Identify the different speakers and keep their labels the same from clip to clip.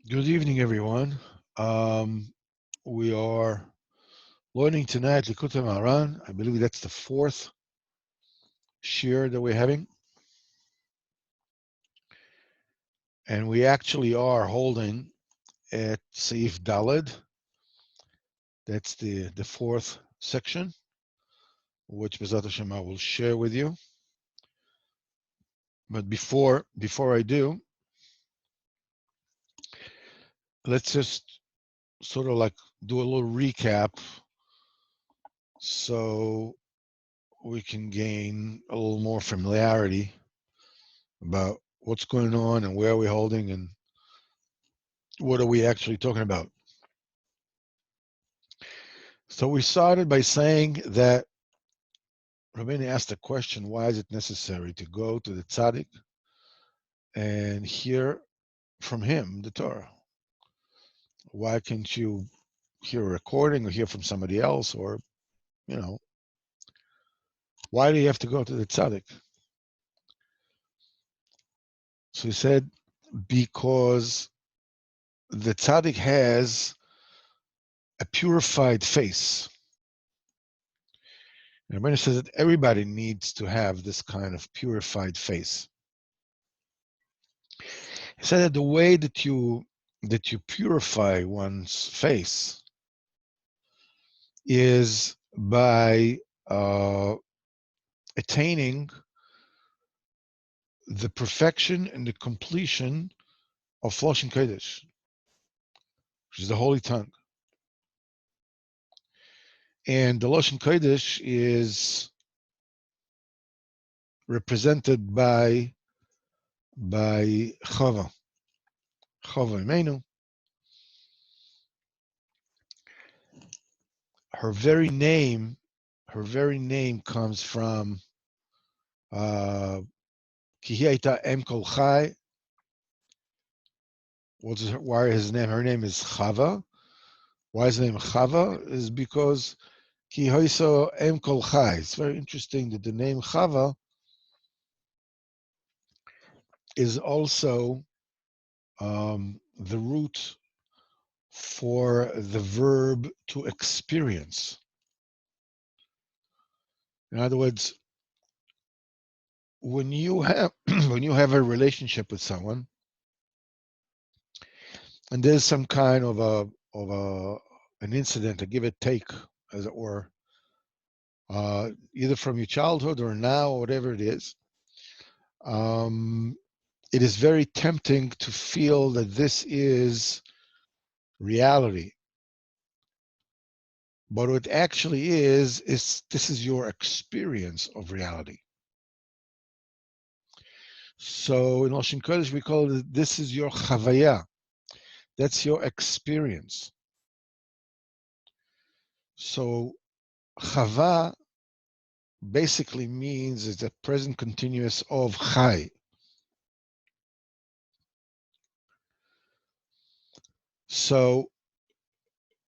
Speaker 1: Good evening, everyone. Um, we are learning tonight Likutei Moharan. I believe that's the fourth shir that we're having. And we actually are holding at Seif Daled. That's the fourth section, which B'ezrat Hashem I will share with you. But before I do, let's just sort of like do a little recap so we can gain a little more familiarity about what's going on and where we're holding and what are we actually talking about. So we started by saying that Rabbeinu asked the question, why is it necessary to go to the tzaddik and hear from him the Torah? Why can't you hear a recording or hear from somebody else, or, you know, why do you have to go to the tzaddik? So he said, because the tzaddik has a purified face. And Rabbeinu says that everybody needs to have this kind of purified face. He said that the way that you purify one's face is by attaining the perfection and the completion of Lashon Kodesh, which is the holy tongue. And the Lashon Kodesh is represented by Chava Imenu. Her very name comes from Ki hi hayta em kol chai. Why his name? Her name is Chava. Why is the name Chava? Is because Ki hoiso em kol chai. It's very interesting that the name Chava is also the root for the verb to experience. In other words, when you have a relationship with someone, and there's some kind of an incident, a give and take, as it were, either from your childhood or now, or whatever it is, it is very tempting to feel that this is reality. But what it actually is this is your experience of reality. So in Lashon Kodesh we call it, this is your chavaya. That's your experience. So chava basically means it's a present continuous of chai. So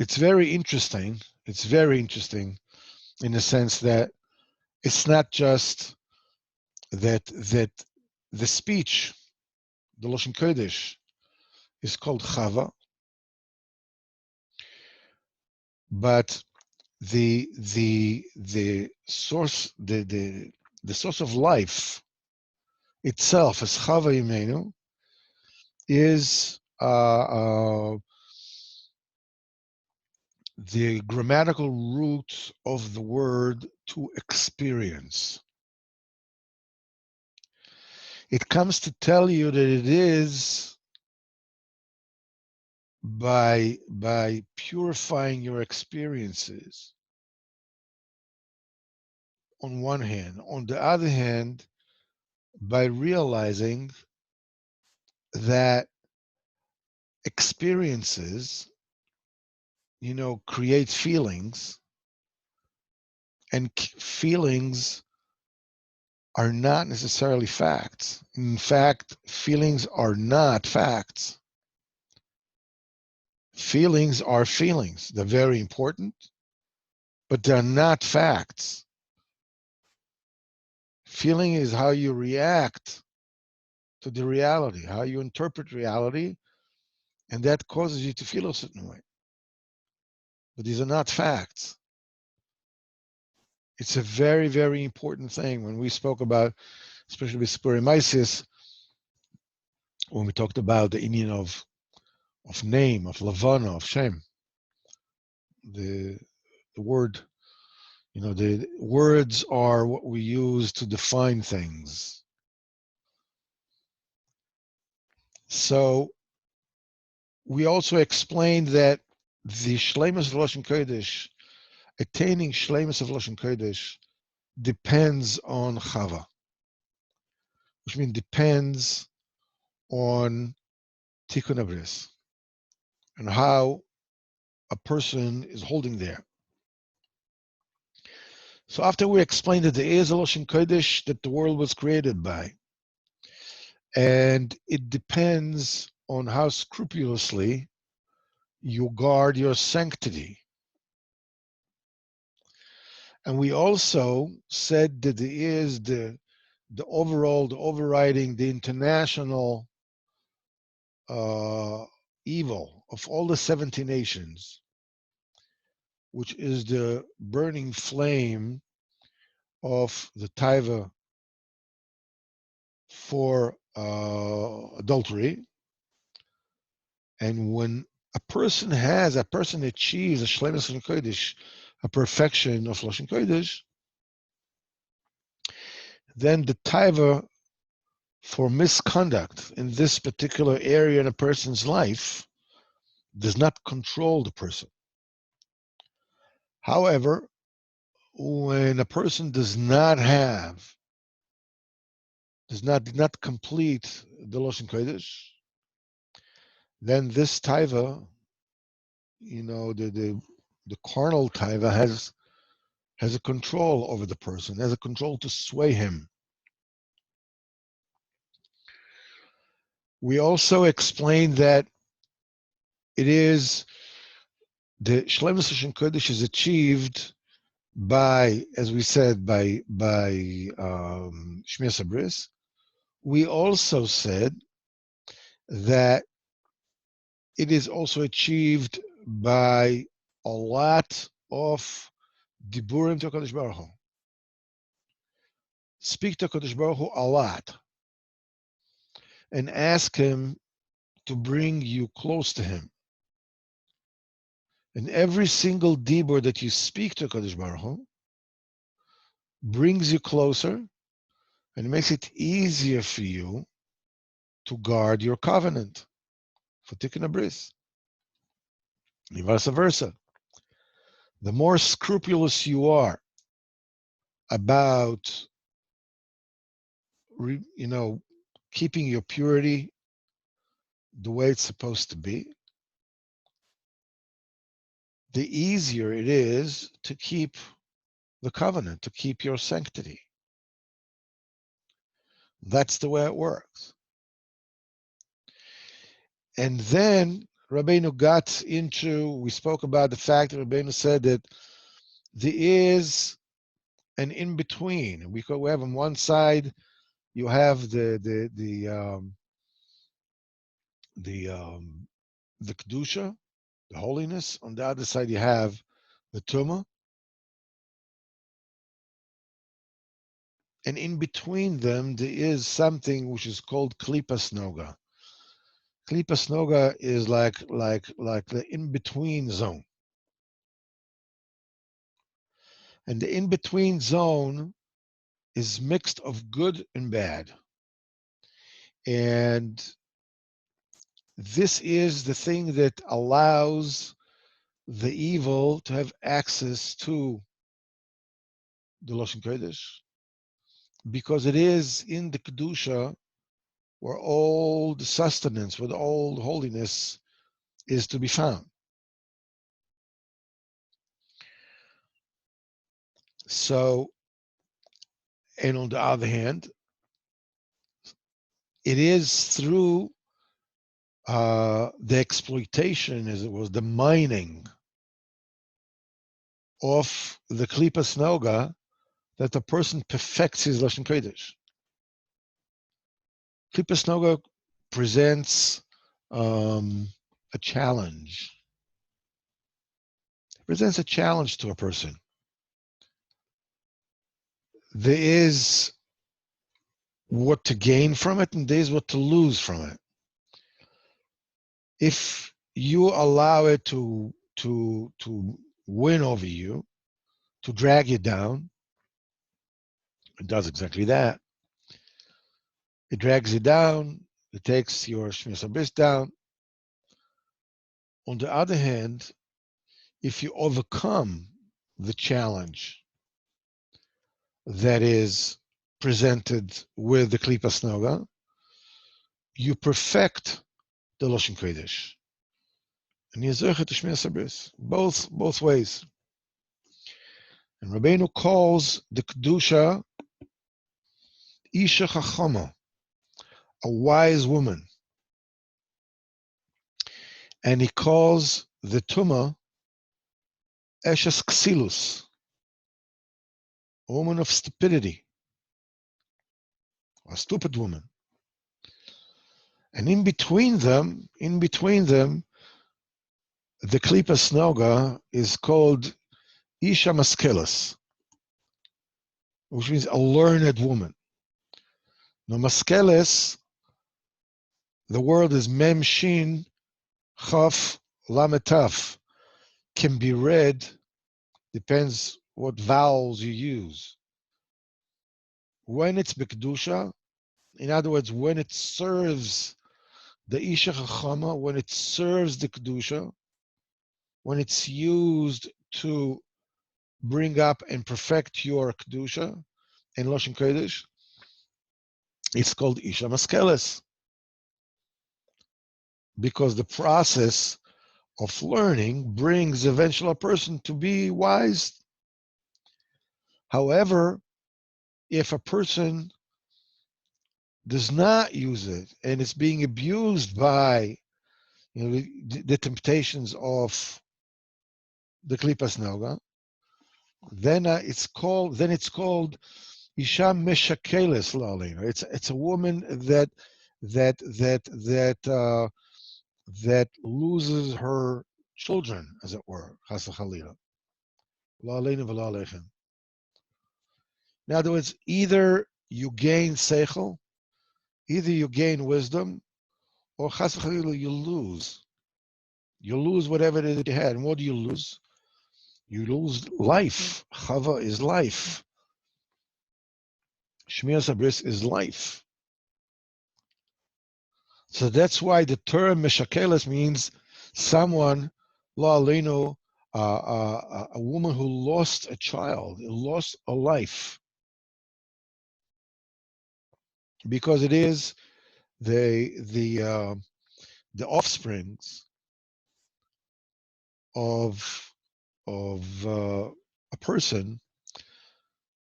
Speaker 1: it's very interesting. It's very interesting in the sense that it's not just that the speech, the Lashon Kodesh, is called Chava, but the source the source of life itself as Chava Imenu is the grammatical root of the word to experience. It comes to tell you that it is by purifying your experiences on one hand. On the other hand, by realizing that experiences, create feelings, and feelings are not necessarily facts. In fact, feelings are not facts. Feelings are feelings. They're very important, but they're not facts. Feeling is how you react to the reality, how you interpret reality, and that causes you to feel a certain way. But these are not facts. It's a very, very important thing. When we spoke about, especially with Spurimaisis, when we talked about the Indian of name, of Lavana, of Shem, the word, the words are what we use to define things. So we also explained that the Shleimus of Lashon Kodesh, attaining Shleimus of Lashon Kodesh, depends on Chava, which means depends on Tikkun Abris and how a person is holding there. So after we explained that there is a Lashon Kodesh that the world was created by, and it depends on how scrupulously you guard your sanctity. And we also said that there is the overall, the overriding, the international evil of all the 70 nations, which is the burning flame of the taiva for adultery. And when a person achieves a shleimus Lashon Kodesh, a perfection of Lashon Kodesh, then the taiva for misconduct in this particular area in a person's life does not control the person. However, when a person did not complete the Lashon Kodesh, then this taiva, the carnal taiva has a control over the person, has a control to sway him. We also explained that it is the Shleimus Lashon Kodesh is achieved by, as we said, by Shmiras Habris. We also said that it is also achieved by a lot of diburim to HaKadosh Baruch Hu. Speak to HaKadosh Baruch Hu a lot and ask him to bring you close to him. And every single dibur that you speak to HaKadosh Baruch Hu brings you closer and it makes it easier for you to guard your covenant for Tikkun Abris. And vice versa. The more scrupulous you are about, keeping your purity the way it's supposed to be, the easier it is to keep the covenant, to keep your sanctity. That's the way it works. And then Rabbeinu got into, we spoke about the fact that Rabbeinu said that there is an in-between. We have on one side, you have the kedusha, the holiness. On the other side, you have the tumah, and in between them, there is something which is called klipas noga. Klipas noga is like the in-between zone, and the in-between zone is mixed of good and bad, and this is the thing that allows the evil to have access to the Lashon Kodesh, because it is in the Kedusha where all the sustenance, where all the holiness is to be found. So, and on the other hand, it is through the exploitation, as it was, the mining of the Klipas Noga, that the person perfects his Lashon Kodesh. Klipas Noga presents a challenge. It presents a challenge to a person. There is what to gain from it, and there's what to lose from it. If you allow it to win over you, to drag you down, it does exactly that. It drags you down. It takes your Shmiras Habris down. On the other hand, if you overcome the challenge that is presented with the Klipas Noga, you perfect the Loshen Kodesh. And you zerchet the Shmiras Habris, both ways. And Rabbeinu calls the Kedusha Isha Chachama, a wise woman. And he calls the Tumah Eshes Ksilus, a woman of stupidity, a stupid woman. And in between them, the Klipas Noga is called Isha Maskelas, which means a learned woman. Now, Maskeles, the word is Mem Shin Chaf Lametaf, can be read, depends what vowels you use. When it's Bekdusha, in other words, when it serves the Isha Chachama, when it serves the Kedusha, when it's used to bring up and perfect your Kedusha and Loshen Kodesh, it's called Isha Maskeles. Because the process of learning brings eventually a person to be wise. However, if a person does not use it and it's being abused by the temptations of the Klipas Noga, then it's called Isha Meshakeles Lalina. It's a woman that loses her children, as it were. Chas v'chalila. Lalina v'lalechem. In other words, either you gain seichel, either you gain wisdom, or chas v'chalila you lose. You lose whatever it is that you had. And what do you lose? You lose life. Chava is life. Shmiras Habris is life. So that's why the term Meshakeles means someone, lo aleinu, a woman who lost a child, lost a life. Because it is the offsprings of a person.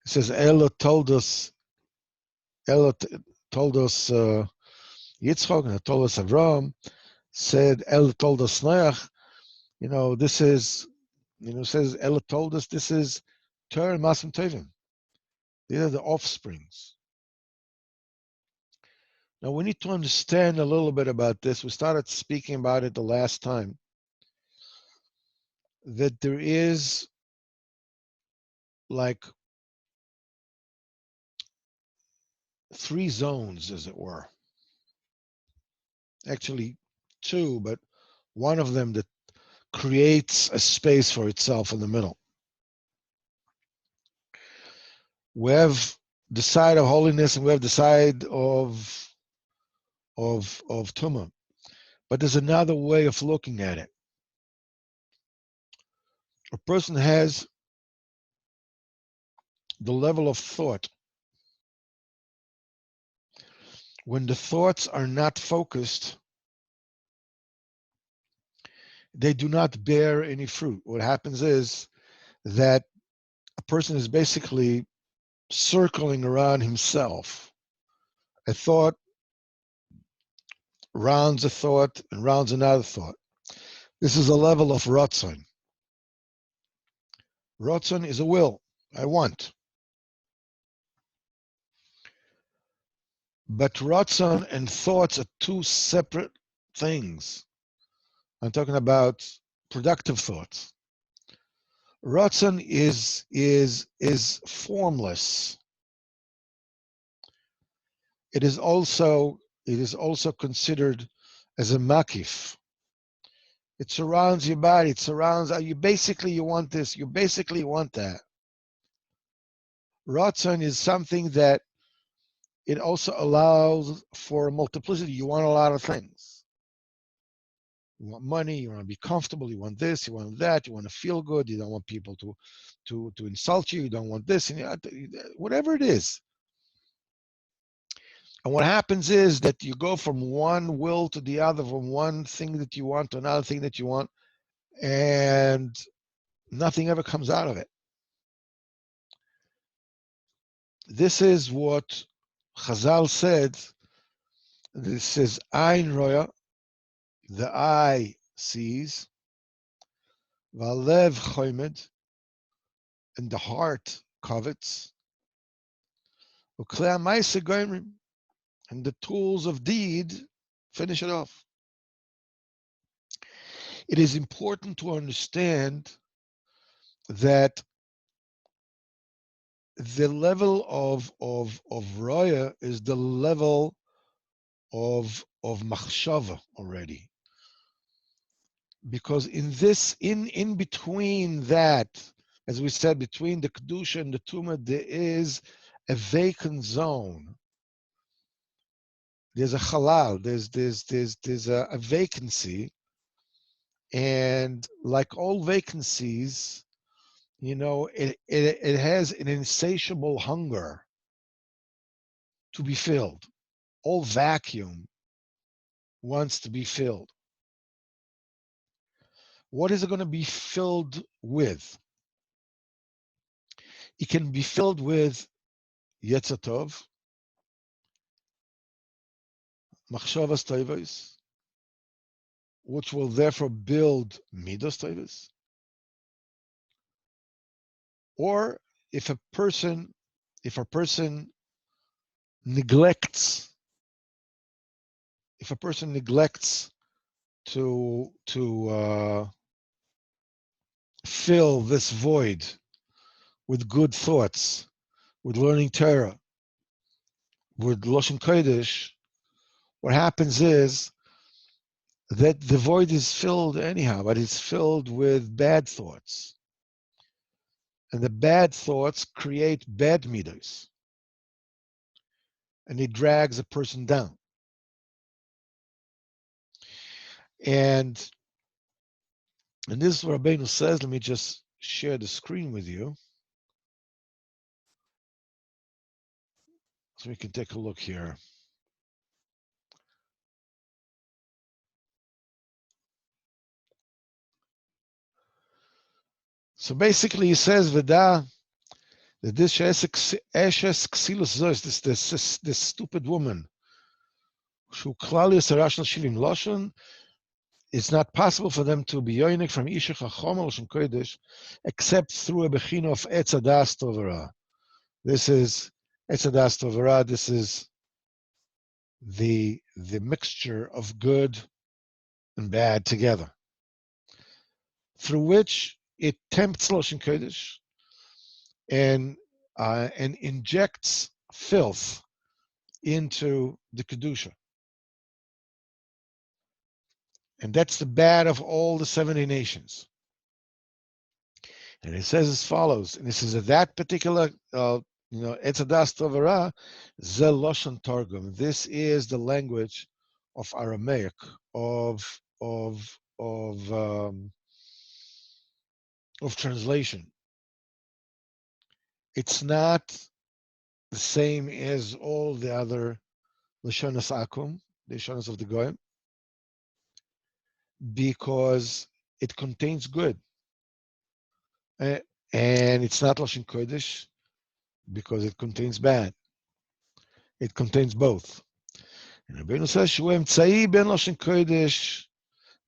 Speaker 1: It says Ella told us Yitzchak, and told us Avram, said Ella told us Noach, this is, says Ella told us this is Torah and Masim Tevim. These are the offsprings. Now we need to understand a little bit about this. We started speaking about it the last time, that there is like 3 zones, as it were. Actually 2, but one of them that creates a space for itself in the middle. We have the side of holiness and we have the side of Tumah. But there's another way of looking at it. A person has the level of thought. When the thoughts are not focused, they do not bear any fruit. What happens is that a person is basically circling around himself. A thought rounds a thought and rounds another thought. This is a level of Ratzon. Ratzon is a will. I want. But Ratzon and thoughts are 2 separate things. I'm talking about productive thoughts. Ratzon is formless. It is also considered as a makif. It surrounds your body. It surrounds you. Basically, you want this. You basically want that. Ratzon is something that it also allows for multiplicity. You want a lot of things. You want money. You want to be comfortable. You want this. You want that. You want to feel good. You don't want people to insult you. You don't want this, and whatever it is. And what happens is that you go from one will to the other, from one thing that you want to another thing that you want, and nothing ever comes out of it. This is what Chazal said. This is Ein Roya, the eye sees, Valev Choimed, and the heart covets, Uklei Maisa Goimrim, and the tools of deed finish it off. It is important to understand that the level of roya is the level of machshava already, because in between that, as we said, between the kedusha and the tumah, there is a vacant zone. There's a halal. There's a vacancy, and like all vacancies, it has an insatiable hunger to be filled. All vacuum wants to be filled. What is it going to be filled with? It can be filled with Yetzer Tov, Machshavas Tovos, which will therefore build Midos Tovos. Or if a person neglects to fill this void with good thoughts, with learning Torah, with Loshen Kodesh, what happens is that the void is filled anyhow, but it's filled with bad thoughts. And the bad thoughts create bad midos. And it drags a person down. And this is what Rabbeinu says. Let me just share the screen with you, so we can take a look here. So basically, he says, "V'da that this eshes ksilus zos, this stupid woman, shu klali sarashal shivim loshon, it's not possible for them to be yoinik from Isha Chachom Loshen Kodesh except through a bechina of Etz Hadas Tovara." This is Etz Hadas Tovara. This is the mixture of good and bad together, through which it tempts Loshen Kodesh and injects filth into the Kedusha. And that's the bad of all the 70 nations. And it says as follows, and this is that particular, Etz Hadas Tovara, Ze Loshen Targum. This is the language of Aramaic, of translation. It's not the same as all the other Lashonas Akum, the Lashonas of the Goyim, because it contains good. And it's not Lashon Kodesh because it contains bad. It contains both. And Rabbeinu says, Shuem Tzai ben Lashon Kodesh,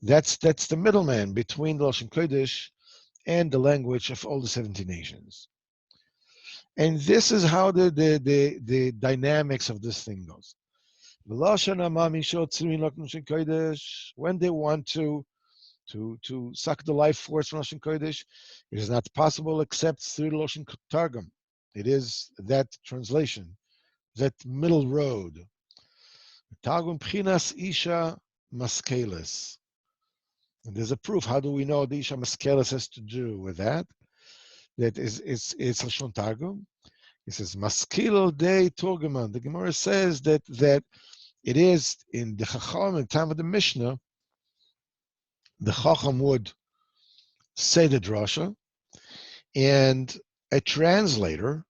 Speaker 1: that's the middleman between the Lashon Kodesh and the language of all the 70 nations. And this is how the dynamics of this thing goes. When they want to to suck the life force from Lashon Kodesh. It is not possible except through the Lashon Targum. It is that translation, that middle road. Targum Pchinas Isha Maskeles. And there's a proof. How do we know the Isha Maskeles has to do with that? That is, it's Lashon Targum. It says Maskil Dei Turgeman. The Gemara says that it is in the Chacham, in the time of the Mishnah, the Chacham would say the drasha, and a translator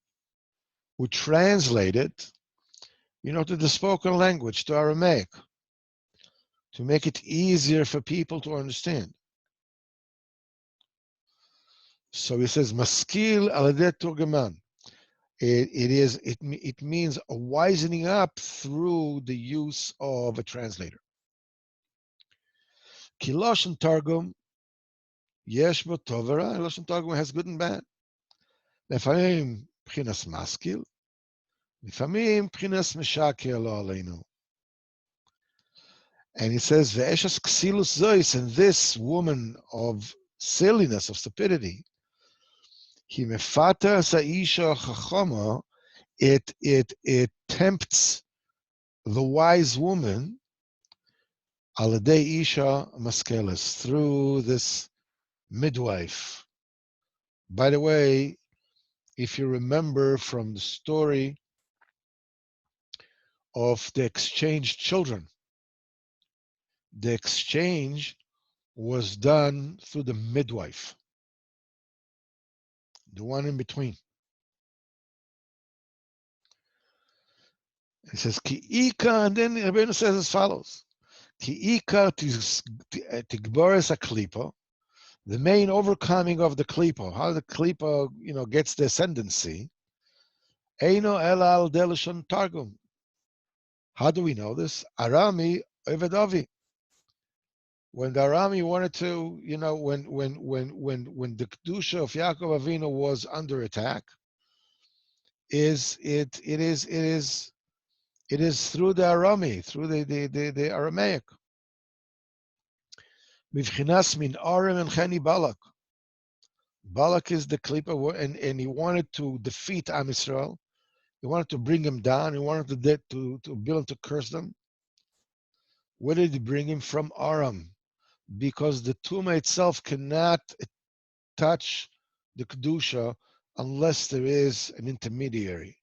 Speaker 1: would translate it, to the spoken language, to Aramaic, to make it easier for people to understand. So he says, Maskil Aladeh Turgeman. It means a wisening up through the use of a translator. Ki Lashon Targum yesh bo tov v'ra. Lashon Targum has good and bad. Lefamim pchinas maskil, lefamim pchinas meshaker lo aleinu. And he says, ve'eshes ksilus zois, and this woman of silliness, of stupidity, he mefata sa'isha chachama, it tempts the wise woman, aladei isha maskeles, through this midwife. By the way, if you remember from the story of the exchanged children, the exchange was done through the midwife, the one in between. It says, Ki'ika, and then Rabbeinu says as follows, Ki'ika tigbores aklipa, the main overcoming of the klipa, how the klipa, gets the ascendancy, Eino ela al delashon targum. How do we know this? Arami Ovedavi. When the Arami wanted to, when the Kedusha of Yaakov Avinu was under attack, it is through the Arami, through the Aramaic. Mivchinas min Aram and Cheni Balak. Balak is the Klippa, and he wanted to defeat Am Yisrael. He wanted to bring him down. He wanted to build to curse them. Where did he bring him? From Aram, because the Tuma itself cannot touch the Kedusha unless there is an intermediary.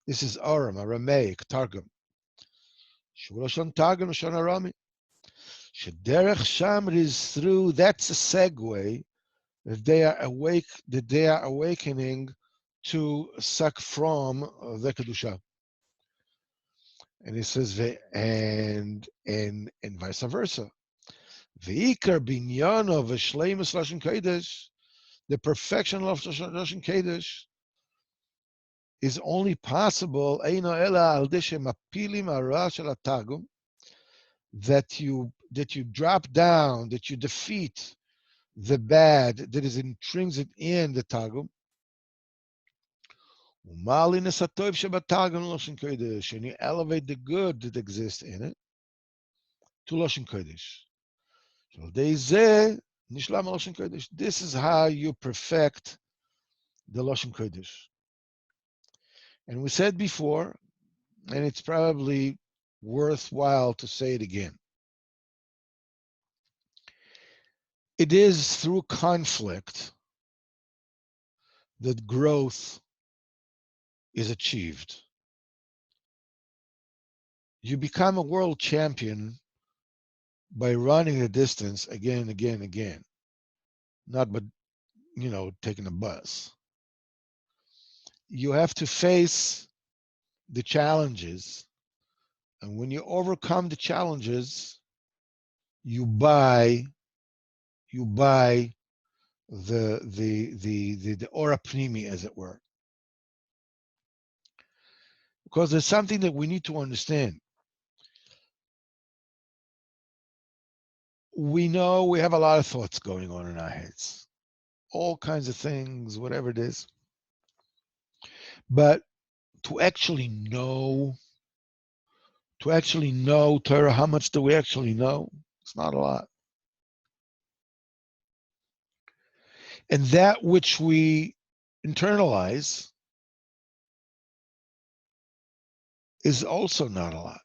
Speaker 1: This is Aram, Aramaic, Targum. Shulashon Targum, Shon Arami. Shederech Shamr is through, that's a segue, that they are awakening to suck from the Kedusha. And he says, and vice versa. V'ikar binyano v'shleimus Lashon Kodesh, the perfection of Lashon Kodesh is only possible eino ela al deshe mapilim ara shel targum, that you drop down, that you defeat the bad that is intrinsic in the targum. Umalin esatov shebatargum Lashon Kodesh, and you elevate the good that exists in it to Lashon Kodesh. This is how you perfect the Lashon Kodesh. And we said before, and it's probably worthwhile to say it again. It is through conflict that growth is achieved. You become a world champion by running a distance again and again and again, not but taking a bus. You have to face the challenges, and when you overcome the challenges, you buy the ora primi, as it were. Because there's something that we need to understand. We know we have a lot of thoughts going on in our heads, all kinds of things, whatever it is. But to actually know Torah, how much do we actually know? It's not a lot. And that which we internalize is also not a lot.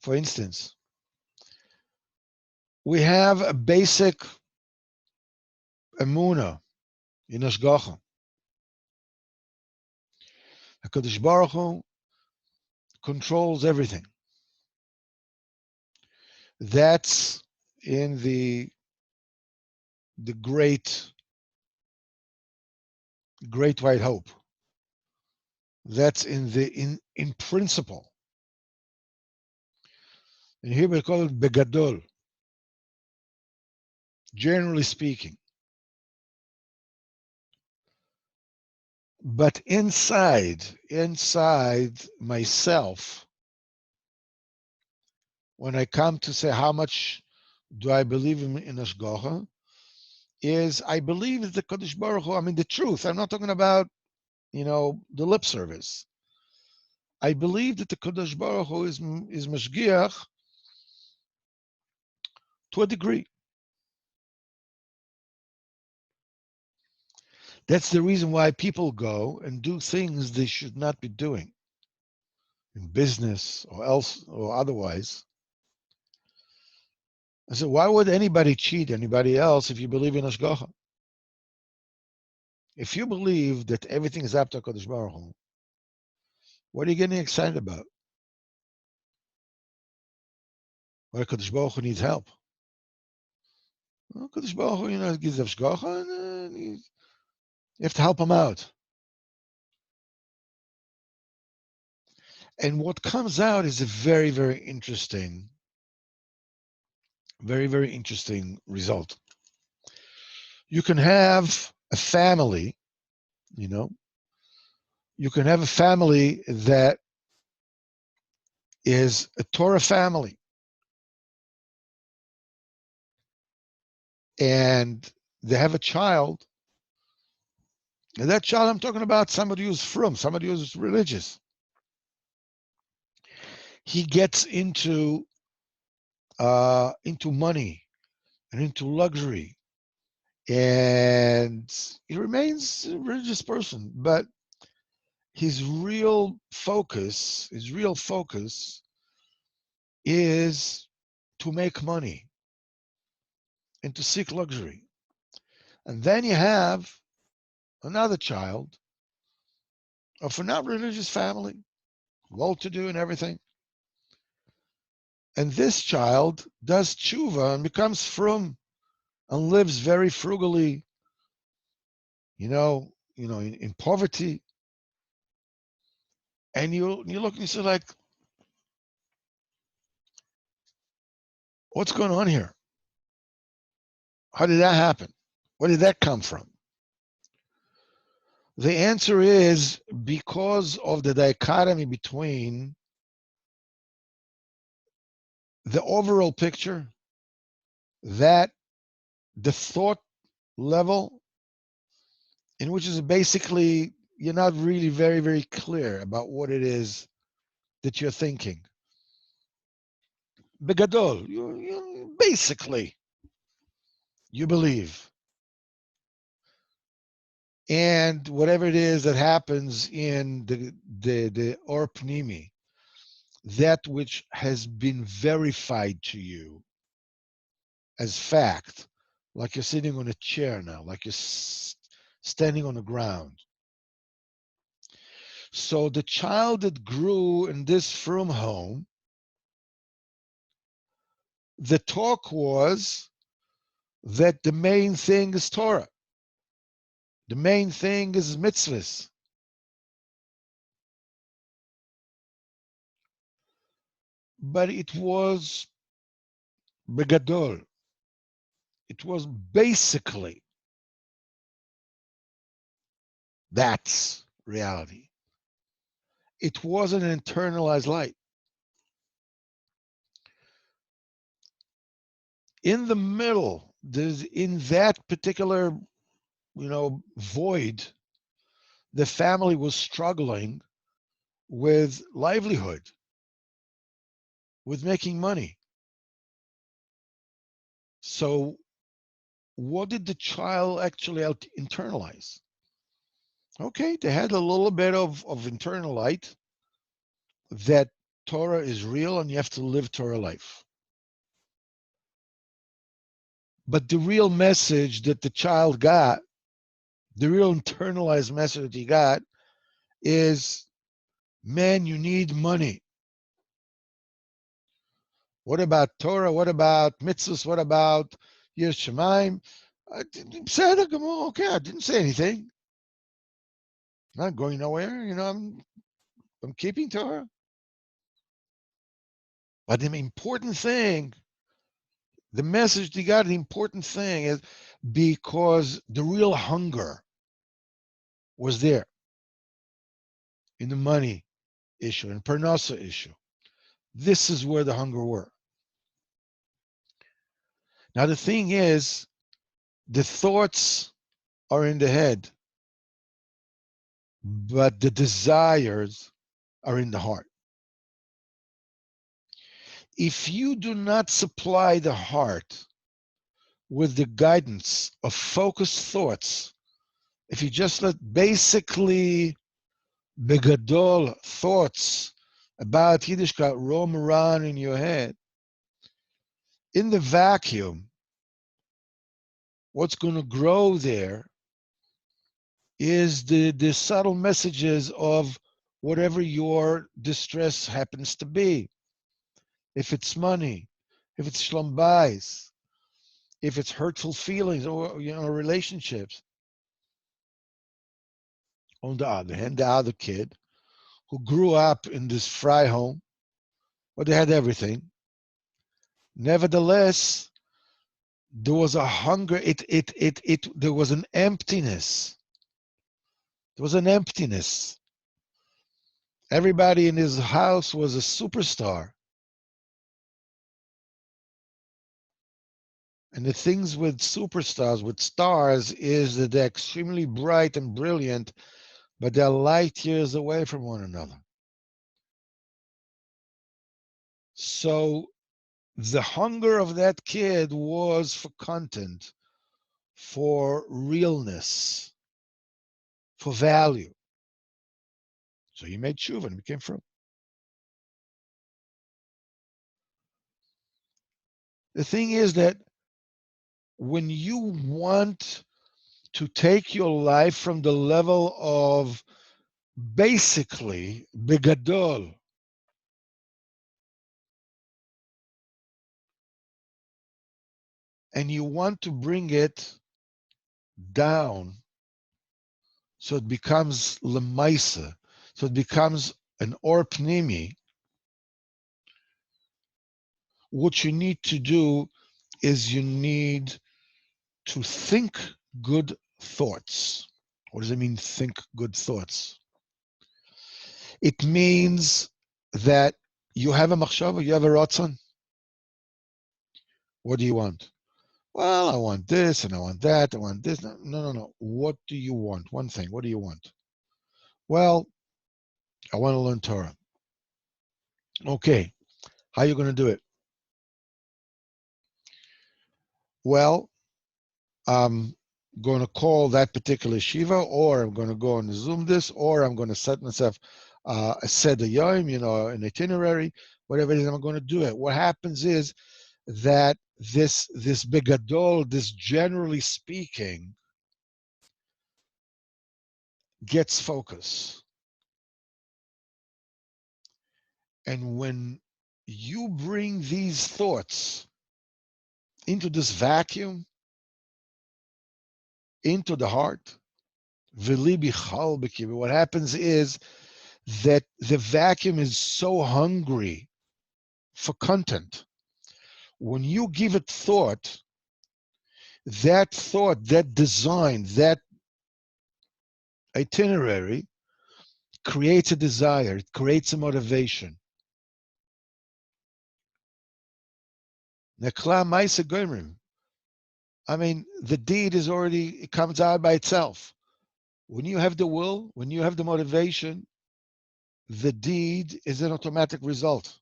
Speaker 1: For instance, we have a basic emuna in Hashgacha. HaKadosh Baruch Hu controls everything. That's in the great white hope. That's in principle. And here we call it begadol, generally speaking. But inside myself, when I come to say how much do I believe in Hashgacha, is I believe that the Kodesh Baruch Hu, I mean the truth. I'm not talking about, the lip service. I believe that the Kodesh Baruch Hu is Mashgiach to a degree. That's the reason why people go and do things they should not be doing in business or else or otherwise. I said, why would anybody cheat anybody else if you believe in Hashgacha? If you believe that everything is up to Kodesh Baruch Hu, what are you getting excited about? Why Kodesh Baruch Hu needs help? Well, Kodesh Baruch Hu, gives Hashgacha, and you have to help him out. And what comes out is a very, very interesting result. You can have a family, you can have a family that is a Torah family. And they have a child. And that child, I'm talking about somebody who's frum, somebody who's religious. He gets into money and into luxury. And he remains a religious person, but his real focus is to make money and to seek luxury. And then you have another child of a not religious family, well-to-do and everything. And this child does tshuva and becomes frum and lives very frugally, in poverty. And you look and you say, like, what's going on here? How did that happen? Where did that come from? The answer is because of the dichotomy between the overall picture, that the thought level, in which is basically you're not really very, very clear about what it is that you're thinking. Begadol, you basically you believe. And whatever it is that happens in the or pnimi, that which has been verified to you as fact, like you're sitting on a chair now, like you're standing on the ground. So the child that grew in this frum home, the talk was that the main thing is Torah. The main thing is mitzvahs. But it was begadol. It was basically that's reality. It wasn't an internalized light. In the middle, there's in that particular, void, the family was struggling with livelihood, with making money. So what did the child actually internalize? Okay, they had a little bit of internalized that Torah is real and you have to live Torah life. But the real message that the child got, the real internalized message that he got is, man, you need money. What about Torah? What about mitzvahs? What about Yiras Shamayim? I didn't say that. Okay, I didn't say anything. I'm not going nowhere. I'm keeping Torah. But the important thing, the message they got, the important thing is because the real hunger was there in the money issue and parnasa issue. This is where the hunger were. Now the thing is, the thoughts are in the head, but the desires are in the heart. If you do not supply the heart with the guidance of focused thoughts, if you just let basically begadol thoughts about Yiddishkeit roam around in your head, in the vacuum, what's going to grow there is the subtle messages of whatever your distress happens to be. If it's money, if it's shlom bayis, if it's hurtful feelings or relationships. On the other hand, the other kid who grew up in this fry home, where they had everything, nevertheless, there was a hunger. There was an emptiness. There was an emptiness. Everybody in his house was a superstar. And the things with superstars, with stars, is that they're extremely bright and brilliant, but they're light years away from one another. So the hunger of that kid was for content, for realness, for value. So he made tshuva and became frum. The thing is that when you want to take your life from the level of basically begadol, and you want to bring it down so it becomes lemaisa, so it becomes an or pnimi, what you need to do is you need to think good thoughts. What does it mean, think good thoughts? It means that you have a machshava, you have a ratzon. What do you want? Well, I want this and I want that, I want this. No. What do you want? One thing. What do you want? Well, I want to learn Torah. Okay. How are you going to do it? Well, I'm going to call that particular shiva, or I'm going to go on the Zoom this, or I'm going to set myself a seder yom, an itinerary, whatever it is, I'm going to do it. What happens is that this begadol, this generally speaking, gets focus. And when you bring these thoughts into this vacuum, into the heart, what happens is that the vacuum is so hungry for content. When you give it thought, that design, that itinerary creates a desire, it creates a motivation. I mean, the deed is already, it comes out by itself. When you have the will, when you have the motivation, the deed is an automatic result.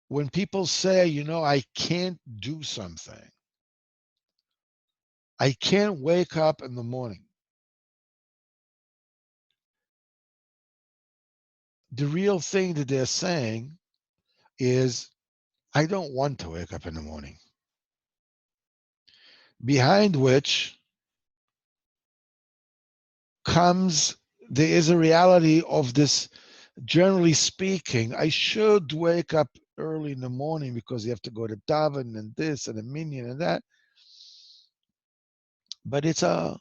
Speaker 1: when people say, I can't do something, I can't wake up in the morning, the real thing that they're saying is, I don't want to wake up in the morning. Behind which comes, there is a reality of this, generally speaking, I should wake up early in the morning because you have to go to daven and this and a minyan and that. But it's a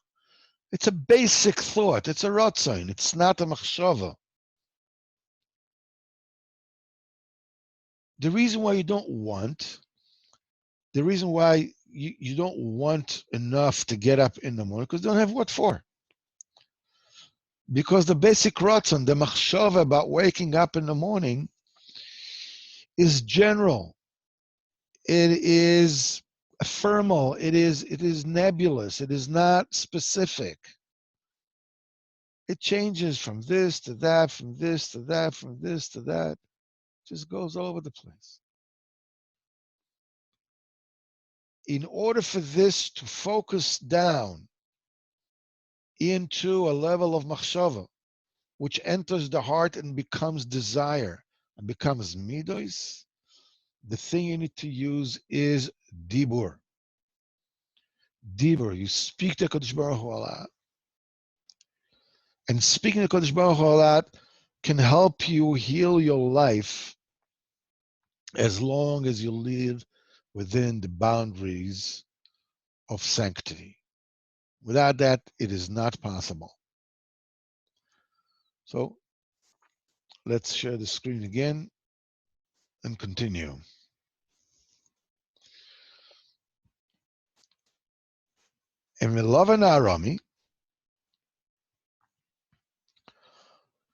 Speaker 1: basic thought. It's a ratzon. It's not a machshava. The reason why you don't want, the reason why you don't want enough to get up in the morning, because you don't have what for. Because the basic ratzon, the machshava about waking up in the morning, is general. It is ephemeral. It is nebulous. It is not specific. It changes from this to that, from this to that, from this to that. It just goes all over the place. In order for this to focus down into a level of machshava, which enters the heart and becomes desire and becomes midos, the thing you need to use is dibur. Dibur, you speak to Kadosh Baruch Hu a lot. And speaking to Kadosh Baruch Hu a lot can help you heal your life as long as you live within the boundaries of sanctity. Without that, it is not possible. So let's share the screen again and continue. And Milovan Arami,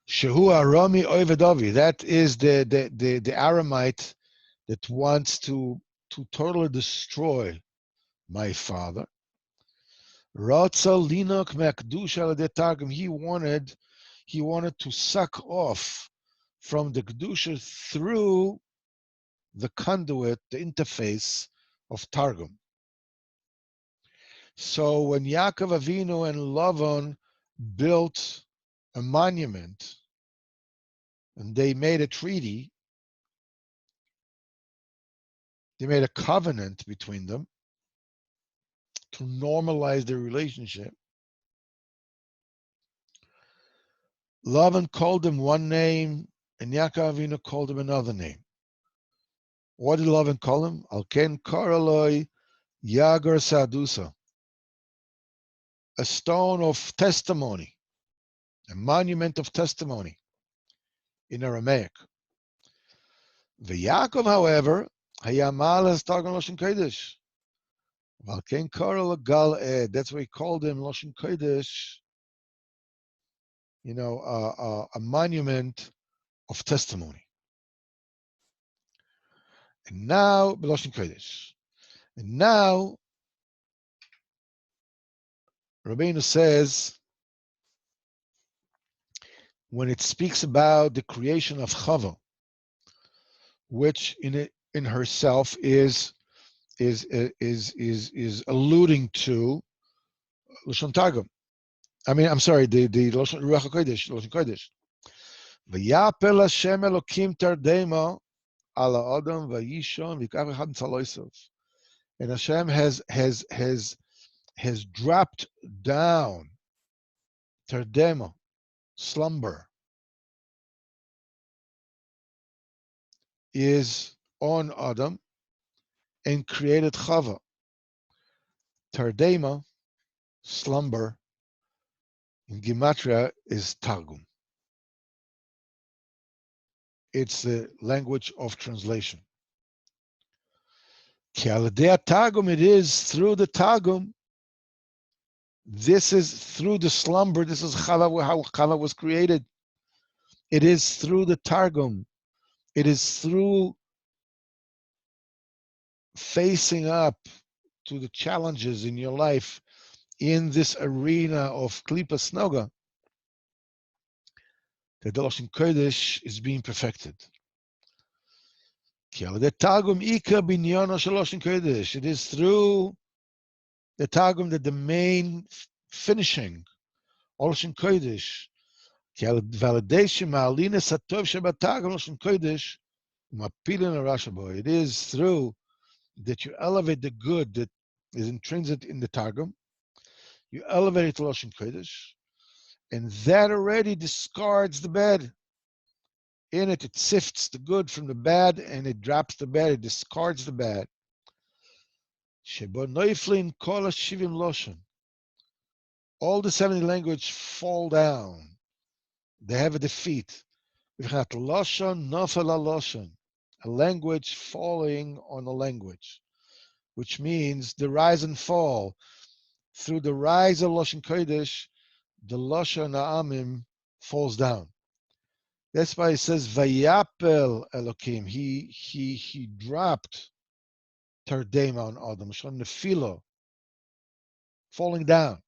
Speaker 1: Shehu Arami Oivedovi, that is the Aramite that wants to totally destroy my father. Ratza Linok Mekdusha de Targum, he wanted to suck off from the Kedusha through the conduit, the interface of Targum. So when Yaakov Avinu and Lavan built a monument and they made a treaty, they made a covenant between them to normalize their relationship. Lavan called him one name and Yaakov Avinu called him another name. What did Lavan call him? Alken Karaloi Yagar Sadusa, a stone of testimony, a monument of testimony in Aramaic. The Yaakov, however, Hayamal has Targum Lashon Kodesh. Alken Karal Gal Ed. That's why he called him Lashon Kodesh. A monument of testimony. And now, Lashon Kodesh. And now, Rabbeinu says, when it speaks about the creation of Chava, which in herself is alluding to Lashon Targum. I'm sorry, the Lashon Ruach HaKodesh, Lashon Kodesh. V'yapel Hashem Elokim tardema ala Adam v'yishon v'ikav echad tzaloisav. And Hashem has dropped down tardema, slumber, is on Adam and created Chava. Tardema, slumber, in Gematria is Targum. It's the language of translation. Ki al-dei Targum, it is through the Targum. This is through the slumber. This is how Chava was created. It is through the Targum. It is through facing up to the challenges in your life in this arena of Klipas Noga that the Lashon Kodesh is being perfected. It is through the Targum that the main finishing, Lashon Kodesh, validation, ma'alina satov shebat Targum Lashon Kodesh, ma'pilin arashabo. It is through that you elevate the good that is intrinsic in the Targum. You elevate it to Lashon Kodesh, and that already discards the bad. In it, it sifts the good from the bad, and it drops the bad. It discards the bad. Shebo noiflin kol hashivim loshon. All the 70 languages fall down. They have a defeat. Loshon nofel loshon, a language falling on a language, which means the rise and fall. Through the rise of Lashon Kodesh, the Lashon Ha'amim falls down. That's why it says Vayapel Elokim. He dropped Tardema on Adam, Shon Nefilo, falling down.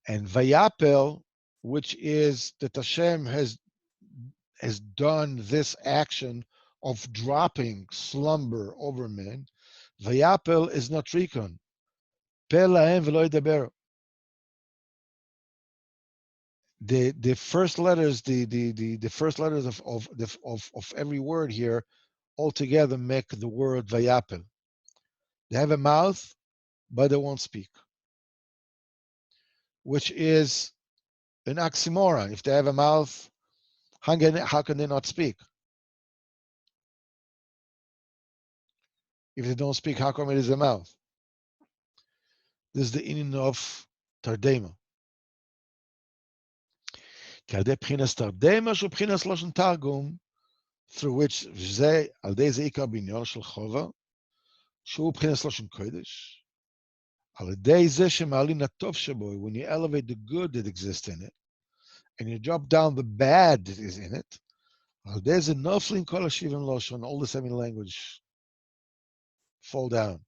Speaker 1: And Vayapel, which is that Hashem has done this action of dropping slumber over men. Vayapel is not Rikon. Pel lahem v'lo yedaber. The first letters, the first letters of every word here altogether make the word Vayapel. They have a mouth, but they won't speak, which is an oxymoron. If they have a mouth, how can they not speak? If they don't speak, how come it is a mouth? This is the inyan of Tardema. Through which על ידי זה עיקר בעניין של חובה, שהוא בחינת לשון קודש, על ידי זה שמעלים הטוב שבו, when you elevate the good that exists in it, and you drop down the bad that is in it, על ידי זה נופלים כל השבעים לשון, all the 70 language fall down.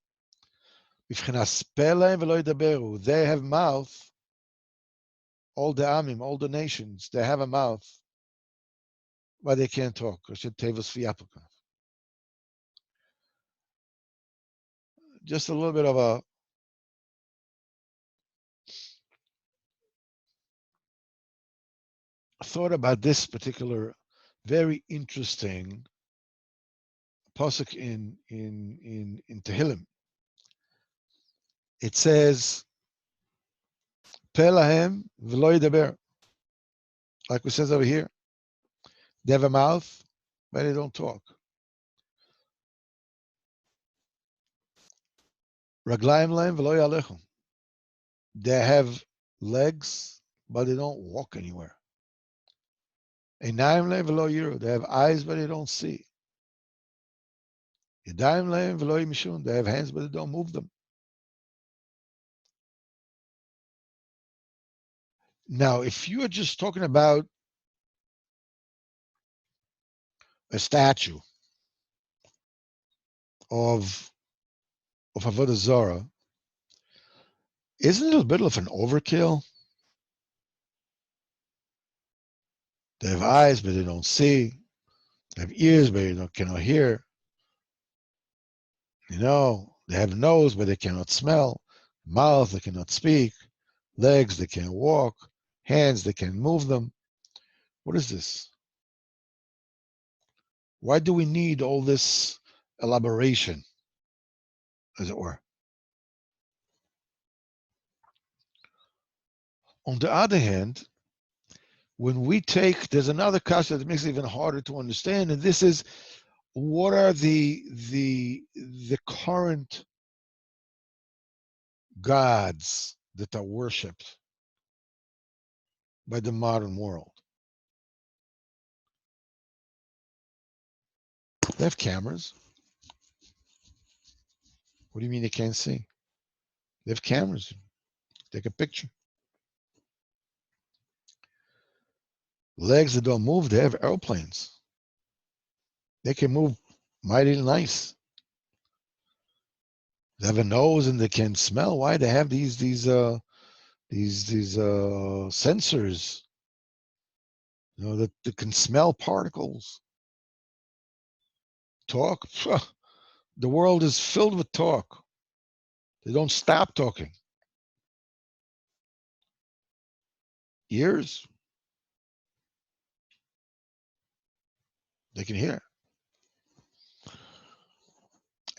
Speaker 1: מבחינת פה להם ולא ידברו, they have mouth, all the amim, all the nations, they have a mouth, but they can't talk. Just a little bit of a thought about this particular very interesting pasuk in Tehillim. It says, "Pe lahem v'lo yidaber," like it says over here. They have a mouth, but they don't talk. Raglayim lahem v'lo yalechum. They have legs, but they don't walk anywhere. Einayim lahem v'lo yiru. They have eyes, but they don't see. Yadayim lahem v'lo yimshun. They have hands, but they don't move them. Now, if you are just talking about a statue of Avodah Zarah, isn't it a bit of an overkill? They have eyes, but they don't see. They have ears, but they cannot hear. They have a nose, but they cannot smell. Mouth, they cannot speak. Legs, they can't walk. Hands, they can't move them. What is this? Why do we need all this elaboration, as it were? On the other hand, when we take, there's another kasha that makes it even harder to understand, and this is, what are the current gods that are worshipped by the modern world? They have cameras. What do you mean they can't see? They have cameras. Take a picture. Legs that don't move, they have airplanes. They can move mighty nice. They have a nose and they can smell. Why? They have these sensors, that can smell particles. Talk? The world is filled with talk. They don't stop talking. Ears, they can hear.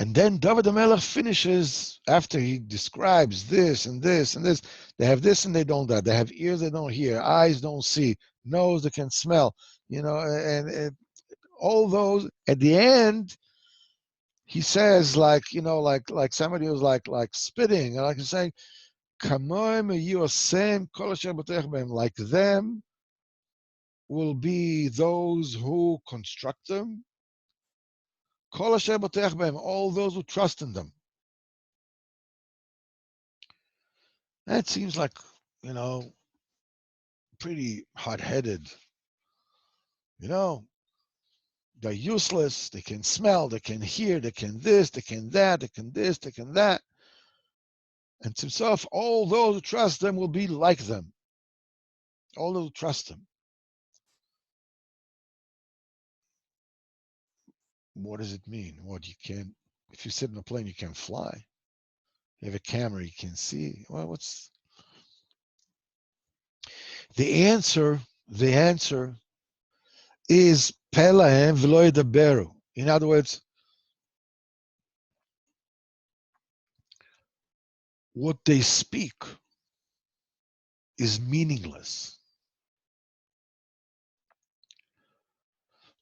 Speaker 1: And then David HaMelech finishes after he describes this and this and this. They have this and they don't that. They have ears they don't hear, eyes don't see, nose they can smell, and all those. At the end, he says, like somebody who's like spitting, and like he's saying, "Kamoim yosem kol asher b'tech b'hem." Like them will be those who construct them. Kol asher b'tech b'hem, all those who trust in them. That seems like, you know, pretty hot-headed. You know, they're useless. They can smell, they can hear, they can this, they can that, they can this, they can that. And to himself, all those who trust them will be like them. All those who trust them. What does it mean? What, you can't, if you sit in a plane, you can't fly. You have a camera, you can see. Well, what's the answer? The answer is Pelahem v'lo yedaberu. In other words, what they speak is meaningless.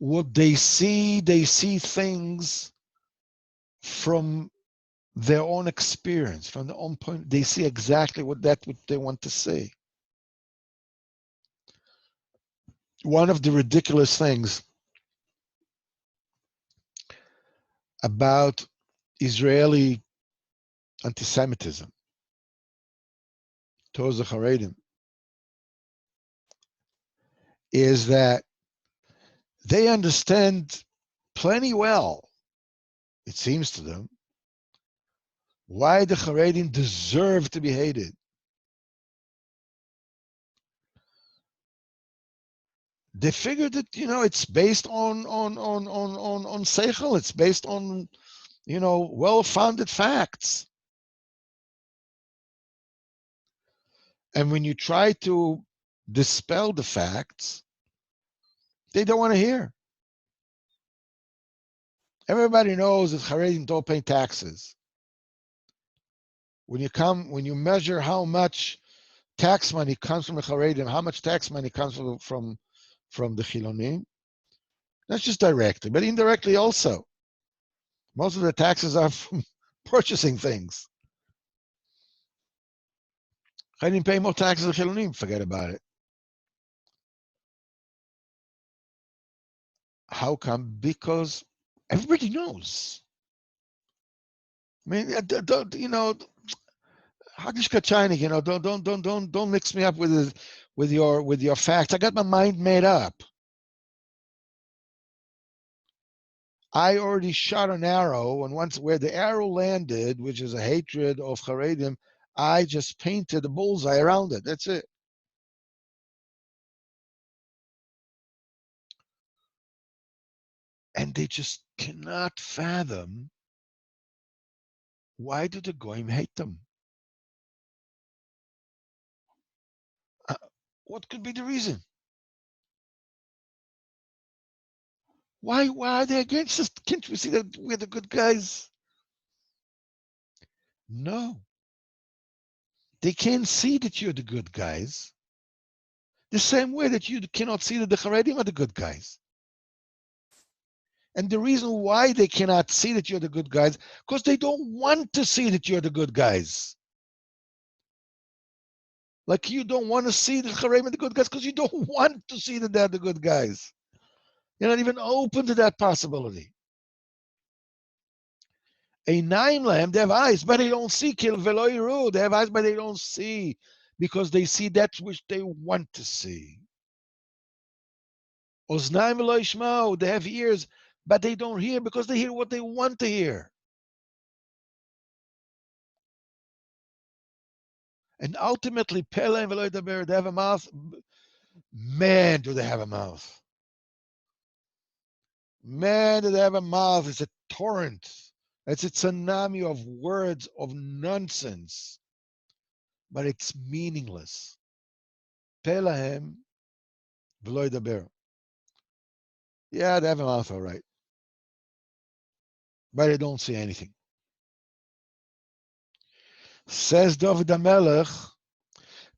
Speaker 1: What they see things from their own experience, from their own point. They see exactly what they want to say. One of the ridiculous things about Israeli anti-Semitism towards the Haredim is that they understand plenty well, it seems to them, why the Haredim deserve to be hated. They figured that, it's based on seichel. It's based on, well-founded facts. And when you try to dispel the facts, they don't want to hear. Everybody knows that Haredim don't pay taxes. When you measure how much tax money comes from the Haredim, how much tax money comes from the Chilonim, not just directly, but indirectly also. Most of the taxes are from purchasing things. Haredim pay more taxes than Chilonim, forget about it. How come? Because everybody knows. I mean, don't don't mix me up with your facts. I got my mind made up. I already shot an arrow, and once where the arrow landed, which is a hatred of Haredim, I just painted a bullseye around it. That's it. And they just cannot fathom, why do the Goyim hate them? What could be the reason? Why are they against us? Can't we see that we're the good guys? No. They can't see that you're the good guys. The same way that you cannot see that the Haredim are the good guys. And the reason why they cannot see that you're the good guys, because they don't want to see that you're the good guys. Like you don't want to see the Haredim are the good guys because you don't want to see that they're the good guys. You're not even open to that possibility. A nine lamb, they have eyes, but they don't see. They have eyes, but they don't see because they see that which they want to see. Oznaim v'lo yishma'u, they have ears, but they don't hear because they hear what they want to hear. And ultimately, Pele and v'lo yedaber, they have a mouth. Man, do they have a mouth. Man, do they have a mouth? It's a torrent. It's a tsunami of words of nonsense, but it's meaningless. Pe lahem v'lo ydaber. Yeah, they have a mouth, all right, but they don't say anything. Says David HaMelech,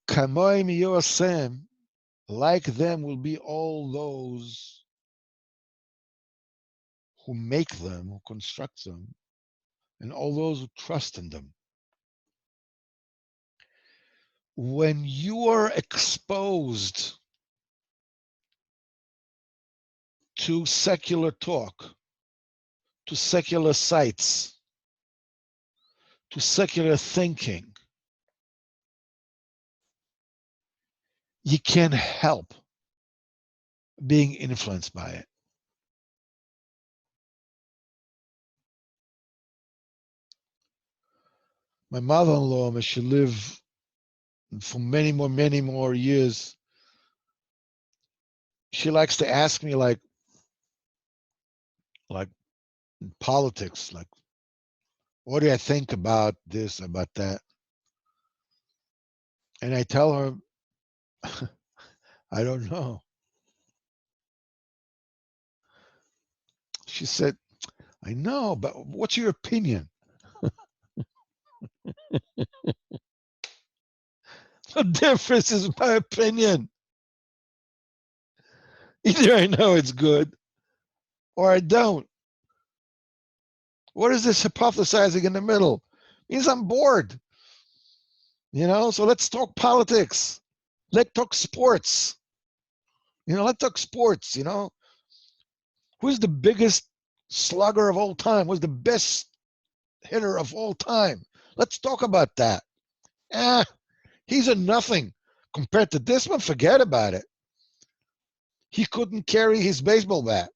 Speaker 1: Kamoim Yosem, like them will be all those who make them, who construct them, and all those who trust in them. When you are exposed to secular talk, to secular sites, to secular thinking, you can't help being influenced by it. My mother-in-law, may she live for many more years, she likes to ask me like politics, like, what do I think about this, about that? And I tell her, I don't know. She said, I know, but what's your opinion? The difference is my opinion. Either I know it's good or I don't. What is this hypothesizing in the middle? It means I'm bored. So let's talk politics. Let's talk sports. Let's talk sports. Who's the biggest slugger of all time? Who's the best hitter of all time? Let's talk about that. He's a nothing compared to this one. Forget about it. He couldn't carry his baseball bat.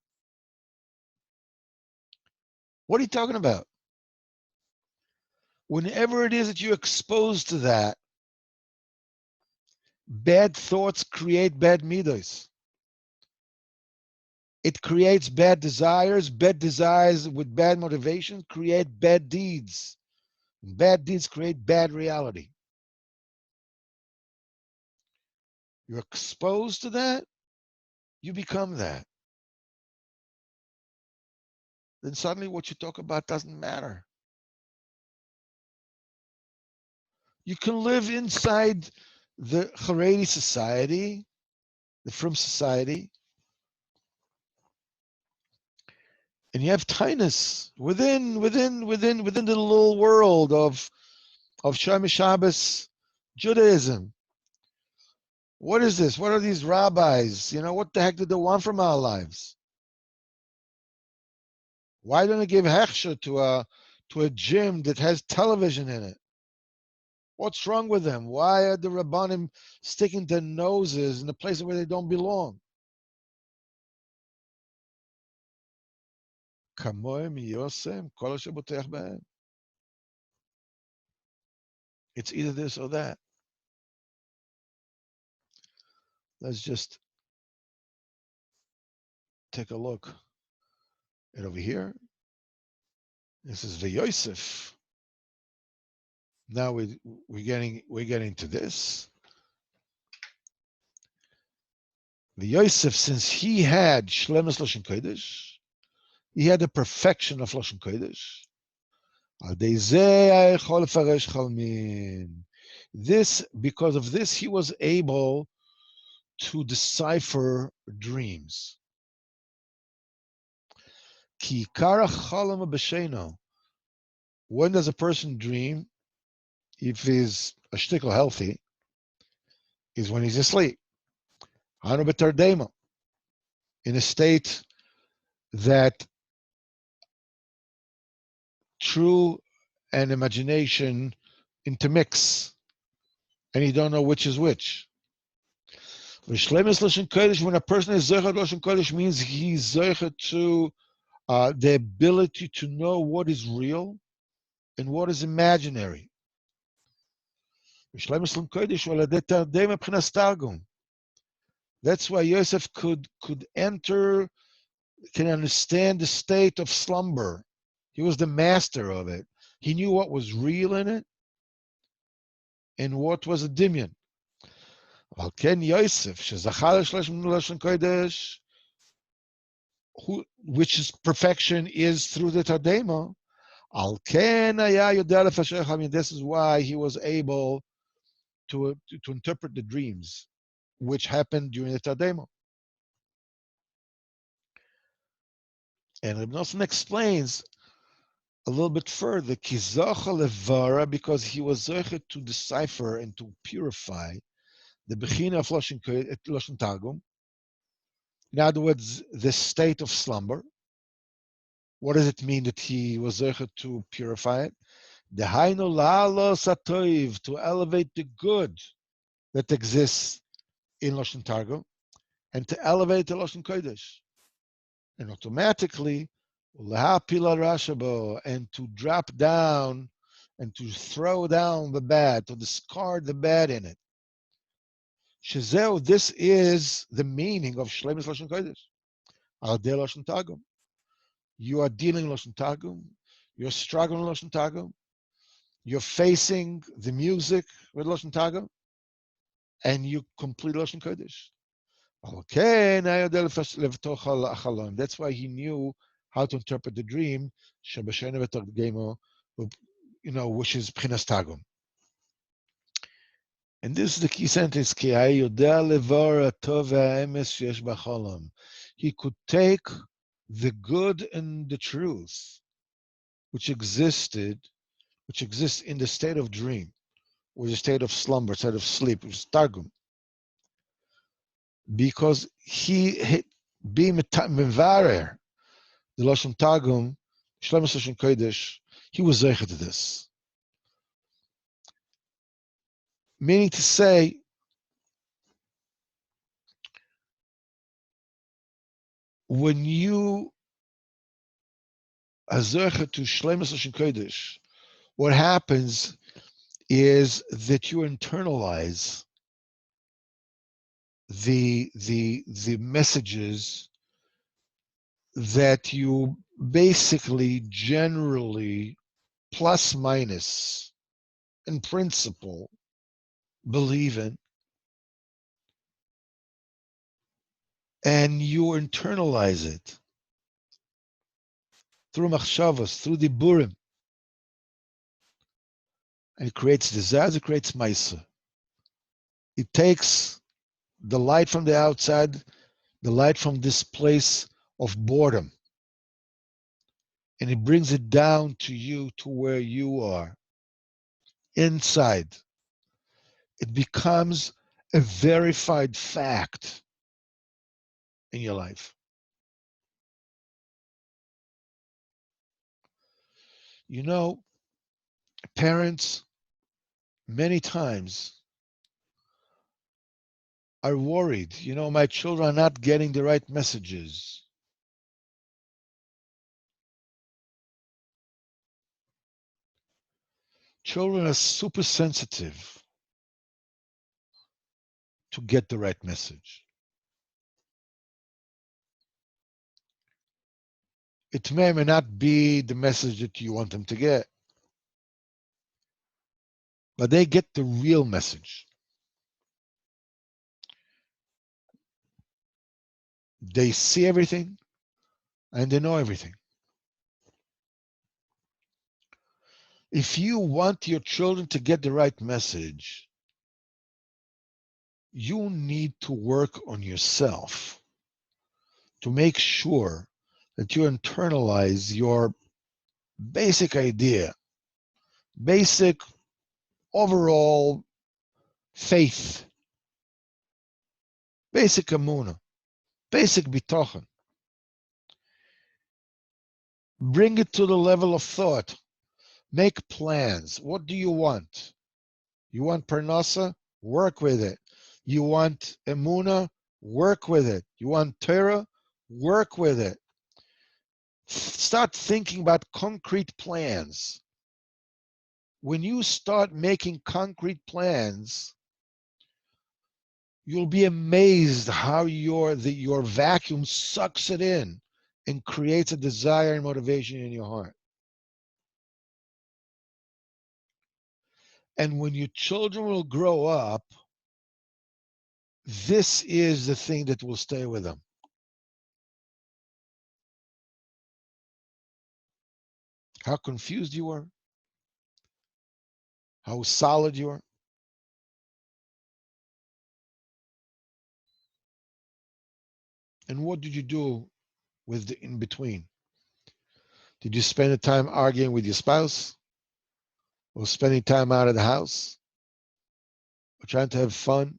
Speaker 1: What are you talking about? Whenever it is that you're exposed to that, bad thoughts create bad midos. It creates bad desires with bad motivation create bad deeds. Bad deeds create bad reality. You're exposed to that, you become that. Then suddenly what you talk about doesn't matter. You can live inside the Haredi society, the Frum society, and you have tinus within the little world of Shomer Shabbos Judaism. What is this? What are these rabbis? What the heck do they want from our lives? Why don't they give hechsher to a gym that has television in it? What's wrong with them? Why are the rabbanim sticking their noses in the places where they don't belong? It's either this or that. Let's just take a look at over here. This is the Yosef. Now we're getting to this. The Yosef, since he had Shlemus Lashon Kodesh, he had the perfection of Lashon Kodesh. Because of this, he was able to decipher dreams. When does a person dream? If he's a shtickle healthy, is when he's asleep. In a state that true and imagination intermix, and you don't know which is which. When a person is Zocher Lashon Kodesh, means he's Zocher to the ability to know what is real and what is imaginary. That's why Yosef could enter can understand the state of slumber. He was the master of it. He knew what was real in it and what was a dimion. אבל כן יוסף, שזכה לשלושן קודש, which is perfection is through the Tadema. Al ken haya yodeh lefashech. I mean, this is why he was able to interpret the dreams, which happened during the Tadema. And Reb Nosson explains a little bit further, kizacha levara, because he was zeichet to decipher and to purify the bechina of Loshen Targum. In other words, the state of slumber. What does it mean that he was zeichet to purify it? Dehainu la'alos hatoiv, to elevate the good that exists in Loshen Targum, and to elevate the Loshen Kodesh. And automatically, ulahapila rashabo, and to drop down and to throw down the bad, to discard the bad in it. Shezeu, this is the meaning of Shleimus Loshen Kodesh. Al de Loshen Targum. You are dealing Loshen Targum. You're struggling Loshen Targum. You're facing the music with Loshen Targum, and you complete Loshen Kodesh. Okay, that's why he knew how to interpret the dream, which is Pchinas Targum. And this is the key sentence, he could take the good and the truth, which exists in the state of dream, or the state of slumber, state of sleep, which is Targum. Because he being mevarer, the Loshen Targum, Shleimus Loshen Kodesh, he was zeichet to this. Meaning to say, when you are zeichet to Shleimus Loshen Kodesh, what happens is that you internalize the messages that you basically generally plus minus in principle believe in, and you internalize it through machshavos, through the burim, and it creates desires, it creates maisa. It takes the light from the outside, the light from this place of boredom, and it brings it down to you, to where you are, inside. It becomes a verified fact in your life. You know, parents many times are worried. My children are not getting the right messages. Children are super sensitive to get the right message. It may or may not be the message that you want them to get, but they get the real message. They see everything and they know everything. If you want your children to get the right message, you need to work on yourself to make sure that you internalize your basic idea, basic overall faith, basic emunah, basic bitochen. Bring it to the level of thought. Make plans. What do you want? You want parnasa? Work with it. You want emunah? Work with it. You want Torah? Work with it. Start thinking about concrete plans. When you start making concrete plans, you'll be amazed how your vacuum sucks it in and creates a desire and motivation in your heart. And when your children will grow up, this is the thing that will stay with them. How confused you are, how solid you are. And what did you do with the in between? Did you spend the time arguing with your spouse, or spending time out of the house, or trying to have fun,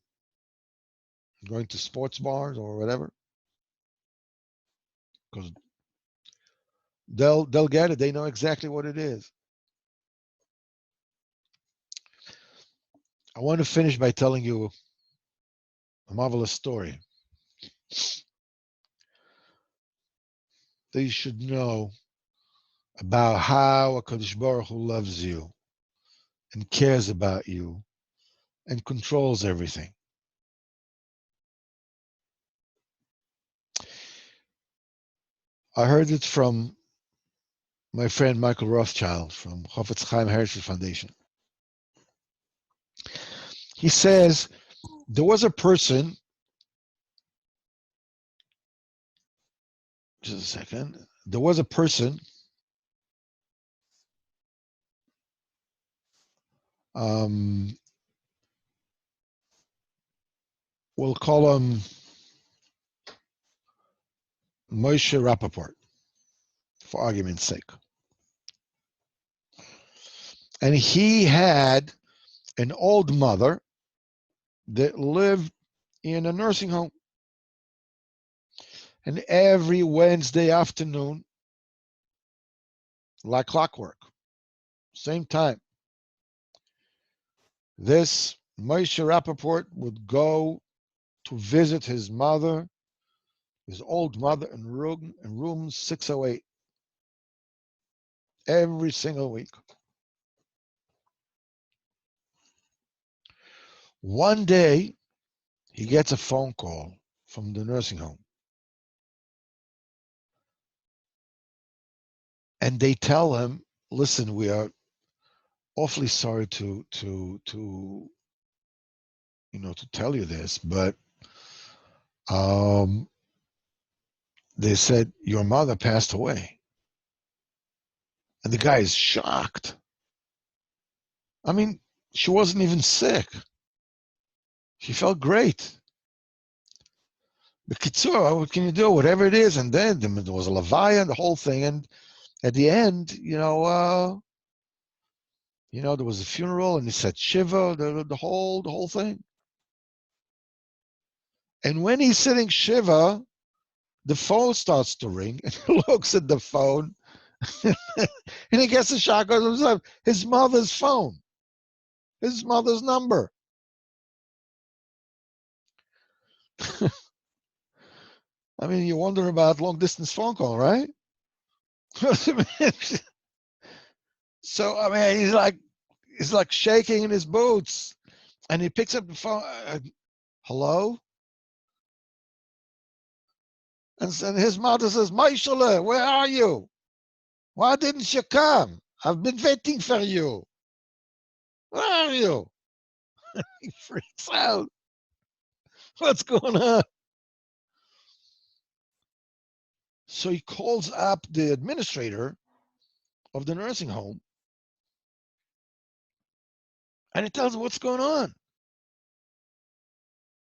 Speaker 1: going to sports bars or whatever? Because they'll get it. They know exactly what it is. I want to finish by telling you a marvelous story that you should know about how HaKadosh Baruch Hu loves you and cares about you and controls everything. I heard it from my friend Michael Rothschild from Chofetz Chaim Heritage Foundation. He says there was a person, just a second, there was a person, we'll call him Moshe Rappaport, for argument's sake. And he had an old mother that lived in a nursing home. And every Wednesday afternoon, like clockwork, same time, this Moshe Rappaport would go to visit his mother, his old mother, in room 608 every single week. One day, he gets a phone call from the nursing home. And they tell him, listen, we are awfully sorry to tell you this, but they said your mother passed away. And the guy is shocked. I mean, she wasn't even sick. She felt great. But Kitzur, what can you do? Whatever it is. And then there was a Levaya and the whole thing. And at the end, there was a funeral and he said Shiva, the whole thing. And when he's sitting Shiva, the phone starts to ring and he looks at the phone and he gets a shock of himself. His mother's phone, his mother's number. I mean, you wonder about long distance phone call, right? So, I mean, he's like shaking in his boots and he picks up the phone. Hello? And his mother says, Maishale, where are you? Why didn't you come? I've been waiting for you. Where are you? He freaks out. What's going on? So he calls up the administrator of the nursing home and he tells him what's going on.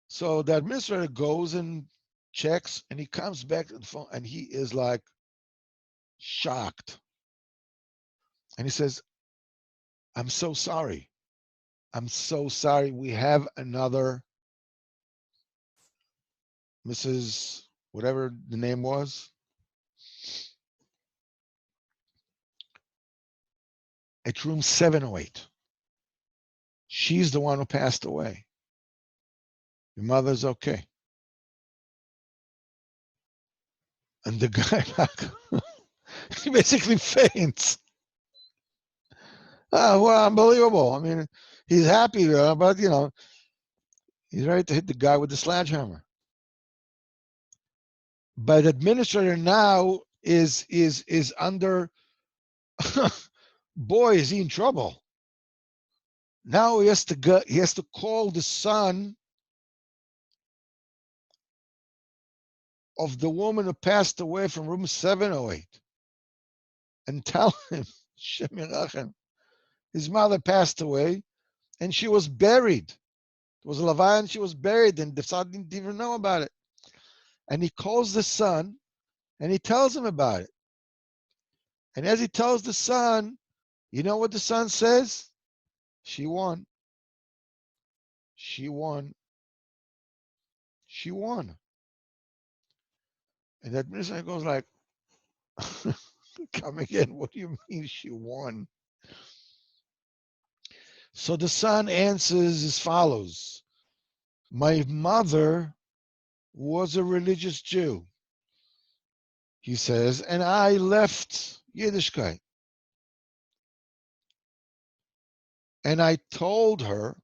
Speaker 1: So the administrator goes and checks and he comes back to the phone and he is like shocked. And he says, I'm so sorry. I'm so sorry. We have another Mrs. whatever the name was. At room 708. She's the one who passed away. Your mother's okay. And the guy, he basically faints. Oh, well, unbelievable. I mean, he's happy, but, he's ready to hit the guy with the sledgehammer. But the administrator now is under. Boy, is he in trouble. Now he has to go. He has to call the son of the woman who passed away from room 708 and tell him, Shem Yerachem, his mother passed away and she was buried. It was a Levaya and she was buried, and the son didn't even know about it. And he calls the son and he tells him about it. And as he tells the son, you know what the son says? She won. She won. She won. And the administrator goes like, come again, what do you mean she won? So the son answers as follows. My mother was a religious Jew, he says, and I left Yiddishkeit. And I told her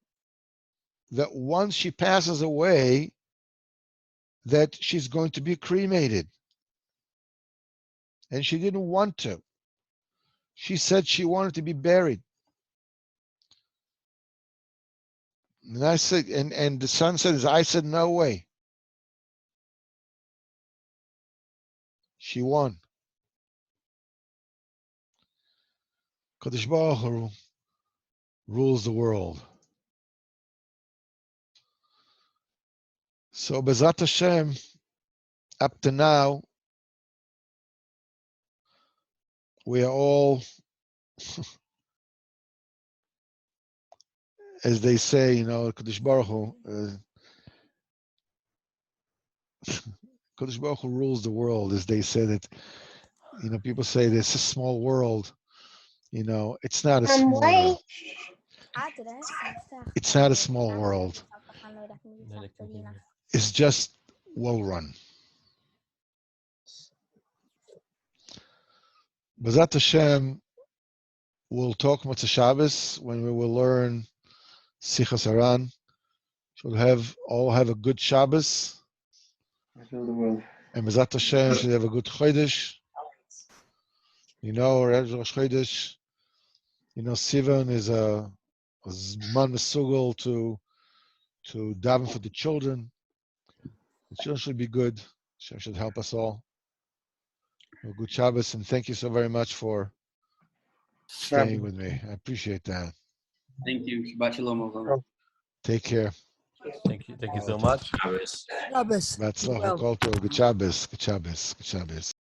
Speaker 1: that once she passes away, that she's going to be cremated. And she didn't want to. She said she wanted to be buried. And I said, and the son says, I said, no way. She won. Kadosh Baruch Hu rules the world. So Bezat Hashem, up to now, we are all, as they say, you know, Kadosh Baruch Hu, Kadosh Baruch Hu rules the world, as they say that, you know, people say this is a small world. You know, it's not a small world. It's not a small world. It's just well run. B'ezrat Hashem, we'll talk Motzei Shabbos when we will learn Sichas Haran. Should all have a good Shabbos. And B'ezrat Hashem should have a good Chodesh. You know, Rosh Chodesh, you know, Sivan is a man mesugel to daven for the children. The children should be good. Hashem should help us all. Well, good Shabbos, and thank you so very much for staying with me. I appreciate that.
Speaker 2: Thank you. Shabbat shalom.
Speaker 1: Take care.
Speaker 3: Thank you so much.
Speaker 4: Shabbos.
Speaker 1: Good Shabbos. Good Shabbos. Good Shabbos.